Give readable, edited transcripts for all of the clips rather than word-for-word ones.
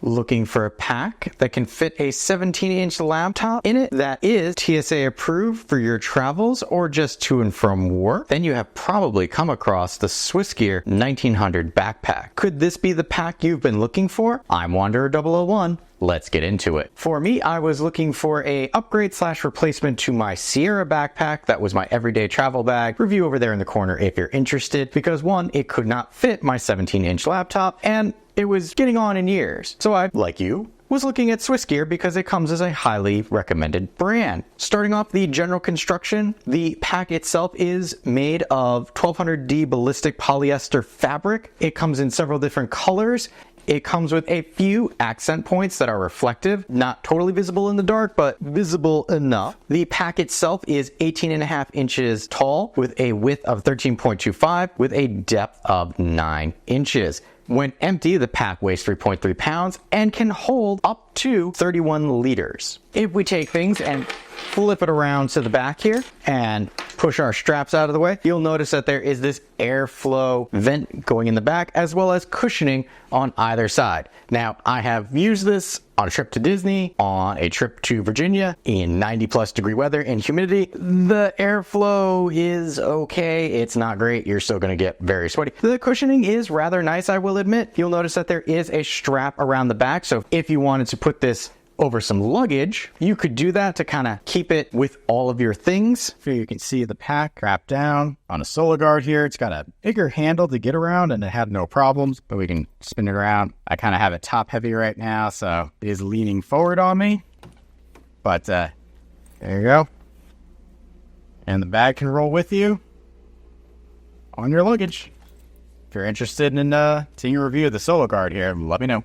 Looking for a pack that can fit a 17-inch laptop in it that is TSA approved for your travels or just to and from work? Then you have probably come across the SwissGear 1900 backpack. Could this be the pack you've been looking for? I'm Wanderer 001. Let's get into it. For me, I was looking for a upgrade / replacement to my Sierra backpack. That was my everyday travel bag. Review over there in the corner if you're interested, because one, it could not fit my 17-inch laptop, and it was getting on in years. So I, like you, was looking at SwissGear because it comes as a highly recommended brand. Starting off the general construction, the pack itself is made of 1200D ballistic polyester fabric. It comes in several different colors. It comes with a few accent points that are reflective, not totally visible in the dark, but visible enough. The pack itself is 18.5 inches tall with a width of 13.25 with a depth of 9 inches. When empty, the pack weighs 3.3 pounds and can hold up to 31 liters. If we take things and flip it around to the back here and push our straps out of the way, you'll notice that there is this airflow vent going in the back as well as cushioning on either side. Now, I have used this on a trip to Disney, on a trip to Virginia in 90+ degree weather and humidity. The airflow is okay. It's not great. You're still going to get very sweaty. The cushioning is rather nice, I will admit. You'll notice that there is a strap around the back. So if you wanted to put this over some luggage, you could do that to kind of keep it with all of your things. Here you can see the pack wrapped down on a solo guard here. It's got a bigger handle to get around and it had no problems, but we can spin it around. I kind of have it top heavy right now, so it is leaning forward on me, but there you go. And the bag can roll with you on your luggage. If you're interested in seeing a review of the solo guard here, let me know.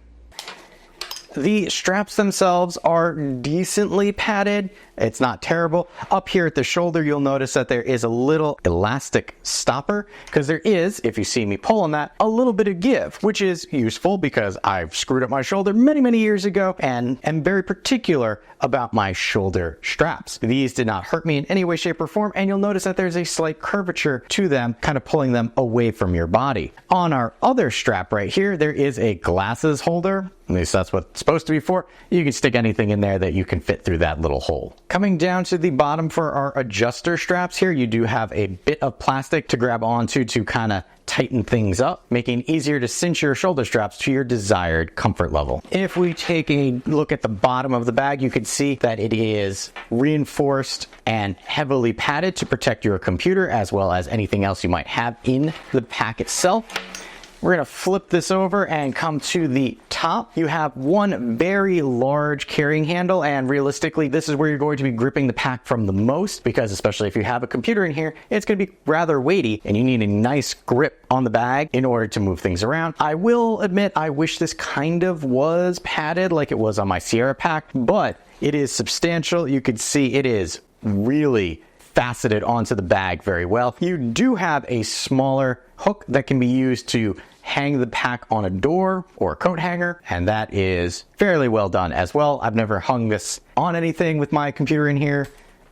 The straps themselves are decently padded. It's not terrible. Up here at the shoulder, you'll notice that there is a little elastic stopper because there is, if you see me pulling that, a little bit of give, which is useful because I've screwed up my shoulder many years ago and am very particular about my shoulder straps. These did not hurt me in any way, shape, or form, and you'll notice that there's a slight curvature to them, kind of pulling them away from your body. On our other strap right here, there is a glasses holder. At least that's what it's supposed to be for. You can stick anything in there that you can fit through that little hole. Coming down to the bottom for our adjuster straps here, you do have a bit of plastic to grab onto to kind of tighten things up, making it easier to cinch your shoulder straps to your desired comfort level. If we take a look at the bottom of the bag, you can see that it is reinforced and heavily padded to protect your computer as well as anything else you might have in the pack itself. We're going to flip this over and come to the top. You have one very large carrying handle, and realistically, this is where you're going to be gripping the pack from the most, because especially if you have a computer in here, it's going to be rather weighty and you need a nice grip on the bag in order to move things around. I will admit, I wish this kind of was padded like it was on my Sierra pack, but it is substantial. You can see it is really faceted onto the bag very well. You do have a smaller hook that can be used to hang the pack on a door or a coat hanger, and that is fairly well done as well. I've never hung this on anything with my computer in here,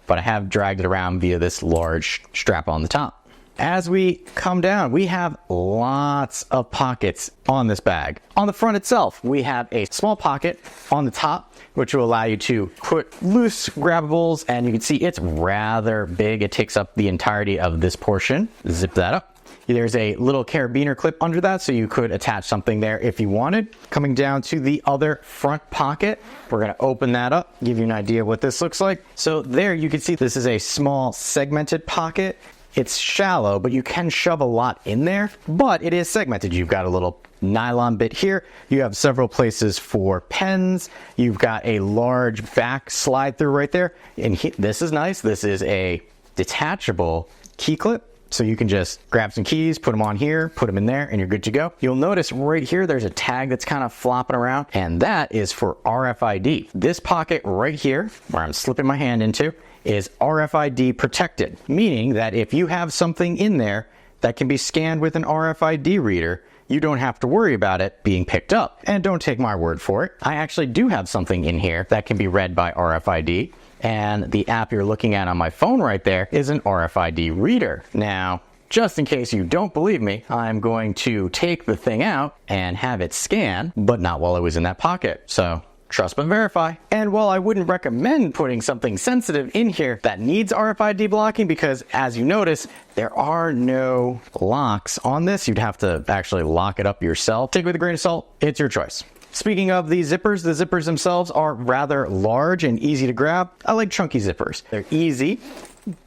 but I have dragged it around via this large strap on the top. As we come down, we have lots of pockets on this bag. On the front itself, we have a small pocket on the top, which will allow you to put loose grabbables, and you can see it's rather big. It takes up the entirety of this portion. Zip that up. There's a little carabiner clip under that, so you could attach something there if you wanted. Coming down to the other front pocket, we're going to open that up, give you an idea what this looks like. So there you can see this is a small segmented pocket. It's shallow, but you can shove a lot in there, but it is segmented. You've got a little nylon bit here. You have several places for pens. You've got a large back slide through right there. And this is nice. This is a detachable key clip. So you can just grab some keys, put them on here, put them in there, and you're good to go. You'll notice right here, there's a tag that's kind of flopping around, and that is for RFID. This pocket right here, where I'm slipping my hand into, is RFID protected, meaning that if you have something in there that can be scanned with an RFID reader, you don't have to worry about it being picked up. And don't take my word for it. I actually do have something in here that can be read by RFID. And the app you're looking at on my phone right there is an RFID reader. Now, just in case you don't believe me, I'm going to take the thing out and have it scan, but not while it was in that pocket. So trust but verify. And while I wouldn't recommend putting something sensitive in here that needs RFID blocking, because as you notice, there are no locks on this. You'd have to actually lock it up yourself. Take it with a grain of salt. It's your choice. Speaking of these zippers, the zippers themselves are rather large and easy to grab. I like chunky zippers. They're easy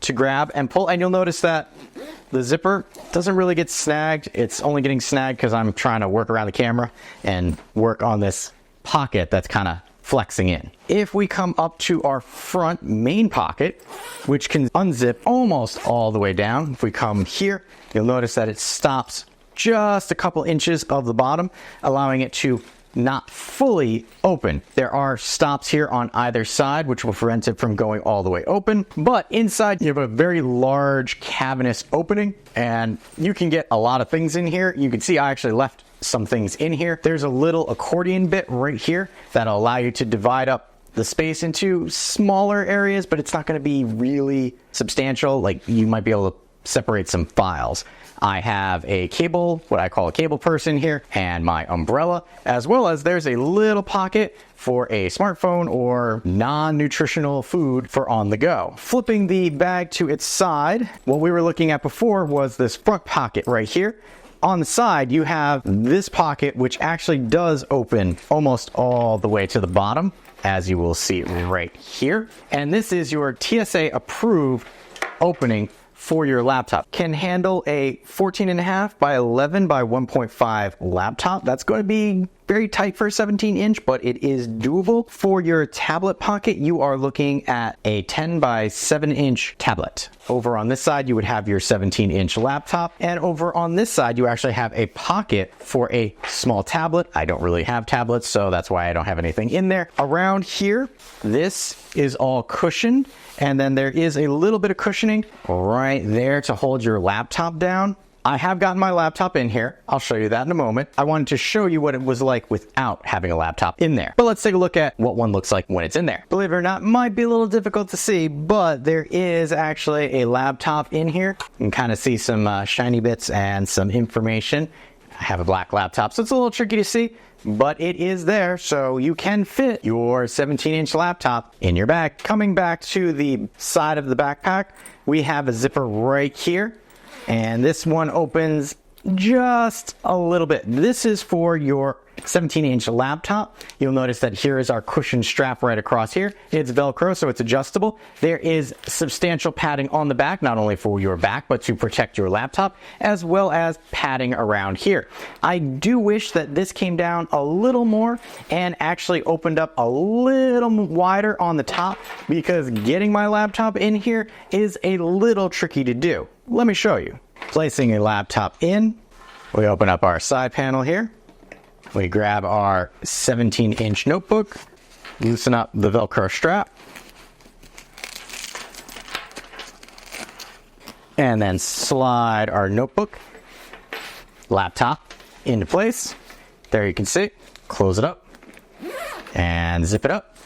to grab and pull, and you'll notice that the zipper doesn't really get snagged. It's only getting snagged because I'm trying to work around the camera and work on this pocket that's kind of flexing in. If we come up to our front main pocket, which can unzip almost all the way down, if we come here, you'll notice that it stops just a couple inches of the bottom, allowing it to not fully open. There are stops here on either side, which will prevent it from going all the way open. But inside, you have a very large cavernous opening, and you can get a lot of things in here. You can see I actually left some things in here. There's a little accordion bit right here that'll allow you to divide up the space into smaller areas, but it's not going to be really substantial. Like, you might be able to separate some files. I have a cable, what I call a cable person here, and my umbrella, as well as there's a little pocket for a smartphone or non-nutritional food for on the go. Flipping the bag to its side, what we were looking at before was this front pocket right here. On the side, you have this pocket, which actually does open almost all the way to the bottom, as you will see right here. And this is your TSA approved opening for your laptop. Can handle a 14.5 by 11 by 1.5 laptop. That's going to be very tight for a 17-inch, but it is doable. For your tablet pocket, you are looking at a 10 by 7-inch tablet. Over on this side, you would have your 17-inch laptop, and over on this side, you actually have a pocket for a small tablet. I don't really have tablets, so that's why I don't have anything in there. Around here, this is all cushioned, and then there is a little bit of cushioning right there to hold your laptop down. I have gotten my laptop in here. I'll show you that in a moment. I wanted to show you what it was like without having a laptop in there. But let's take a look at what one looks like when it's in there. Believe it or not, might be a little difficult to see, but there is actually a laptop in here. You can kind of see some shiny bits and some information. I have a black laptop, so it's a little tricky to see, but it is there, so you can fit your 17-inch laptop in your bag. Coming back to the side of the backpack, we have a zipper right here. And this one opens just a little bit. This is for your 17-inch laptop. You'll notice that here is our cushion strap right across here. It's Velcro, so it's adjustable. There is substantial padding on the back, not only for your back, but to protect your laptop, as well as padding around here. I do wish that this came down a little more and actually opened up a little wider on the top, because getting my laptop in here is a little tricky to do. Let me show you. Placing a laptop in, we open up our side panel here. We grab our 17-inch notebook, loosen up the Velcro strap, and then slide our notebook, laptop into place. There you can see. Close it up and zip it up.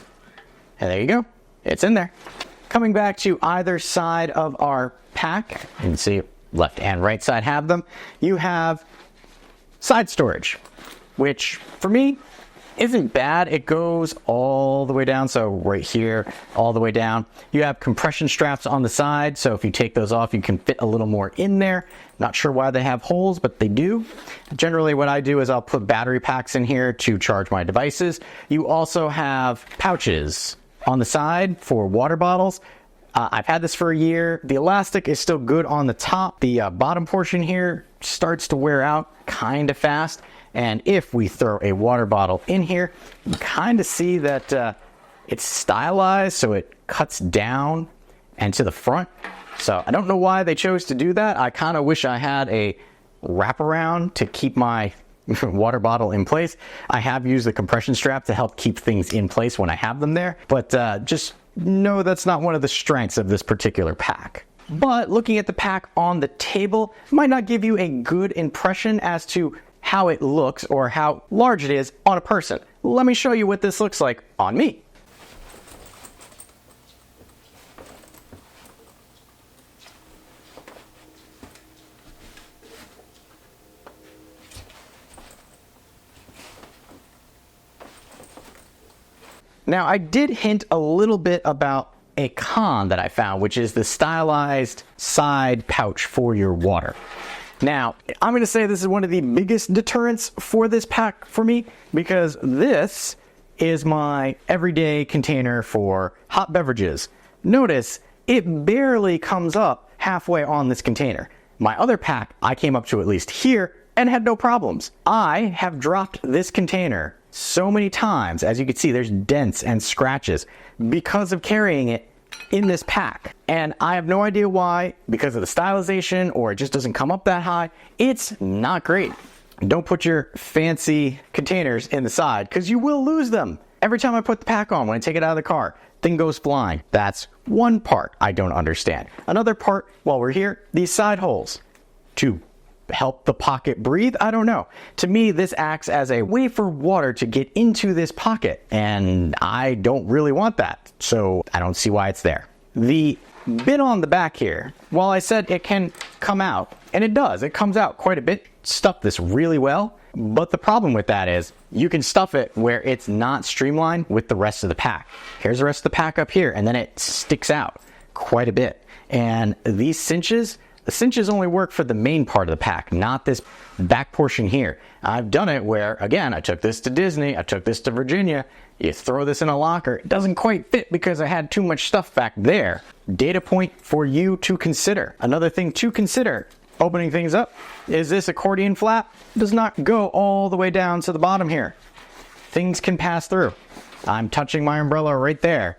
And there you go. It's in there. Coming back to either side of our pack, you can see left and right side have them. You have side storage, which for me isn't bad. It goes all the way down, so right here, all the way down. You have compression straps on the side, so if you take those off, you can fit a little more in there. Not sure why they have holes, but they do. Generally, what I do is I'll put battery packs in here to charge my devices. You also have pouches on the side for water bottles. I've had this for a year. The elastic is still good on the top. The bottom portion here starts to wear out kind of fast. And if we throw a water bottle in here, you kind of see that it's stylized, so it cuts down and to the front. So I don't know why they chose to do that. I kind of wish I had a wraparound to keep my water bottle in place. I have used the compression strap to help keep things in place when I have them there, but just know that's not one of the strengths of this particular pack. But looking at the pack on the table might not give you a good impression as to how it looks or how large it is on a person. Let me show you what this looks like on me. Now, I did hint a little bit about a con that I found, which is the stylized side pouch for your water. Now, I'm going to say this is one of the biggest deterrents for this pack for me, because this is my everyday container for hot beverages. Notice it barely comes up halfway on this container. My other pack, I came up to at least here and had no problems. I have dropped this container so many times. As you can see, there's dents and scratches because of carrying it in this pack. And I have no idea why, because of the stylization, or it just doesn't come up that high. It's not great. Don't put your fancy containers in the side, because you will lose them. Every time I put the pack on, when I take it out of the car, thing goes flying. That's one part I don't understand. Another part, while we're here, these side holes. To help the pocket breathe? I don't know. To me, this acts as a way for water to get into this pocket, and I don't really want that, so I don't see why it's there. The bit on the back here, while I said it can come out, and it does, it comes out quite a bit, stuff this really well, but the problem with that is you can stuff it where it's not streamlined with the rest of the pack. Here's the rest of the pack up here, and then it sticks out quite a bit. And these cinches, the cinches only work for the main part of the pack, not this back portion here. I've done it where, again, I took this to Disney, I took this to Virginia. You throw this in a locker, it doesn't quite fit because I had too much stuff back there. Data point for you to consider. Another thing to consider, opening things up, is this accordion flap does not go all the way down to the bottom here. Things can pass through. I'm touching my umbrella right there.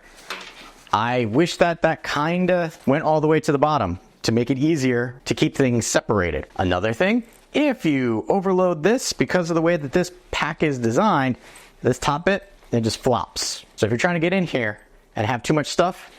I wish that that kinda went all the way to the bottom to make it easier to keep things separated. Another thing, if you overload this, because of the way that this pack is designed, this top bit, it just flops. So if you're trying to get in here and have too much stuff,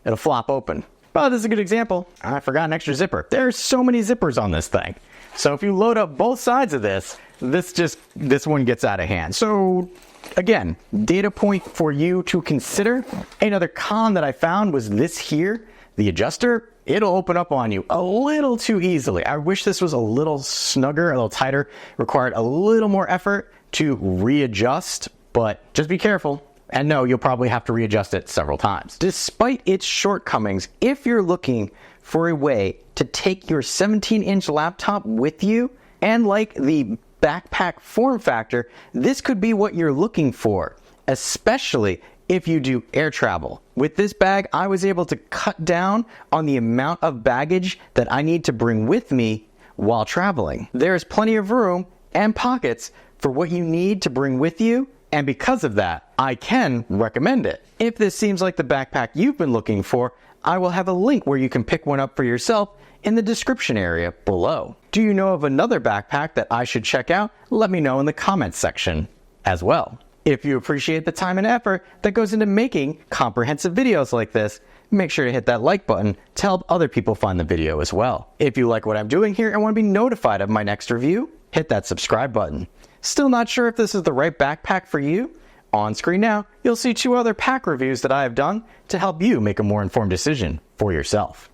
it'll flop open. But this is a good example. I forgot an extra zipper. There's so many zippers on this thing. So if you load up both sides of this, this one gets out of hand. So again, data point for you to consider. Another con that I found was this here, the adjuster. It'll open up on you a little too easily. I wish this was a little snugger, a little tighter, required a little more effort to readjust, but just be careful. And no, you'll probably have to readjust it several times. Despite its shortcomings, if you're looking for a way to take your 17-inch laptop with you, and like the backpack form factor, this could be what you're looking for, especially if you do air travel. With this bag, I was able to cut down on the amount of baggage that I need to bring with me while traveling. There's plenty of room and pockets for what you need to bring with you, and because of that, I can recommend it. If this seems like the backpack you've been looking for, I will have a link where you can pick one up for yourself in the description area below. Do you know of another backpack that I should check out? Let me know in the comments section as well. If you appreciate the time and effort that goes into making comprehensive videos like this, make sure to hit that like button to help other people find the video as well. If you like what I'm doing here and want to be notified of my next review, hit that subscribe button. Still not sure if this is the right backpack for you? On screen now, you'll see 2 other pack reviews that I have done to help you make a more informed decision for yourself.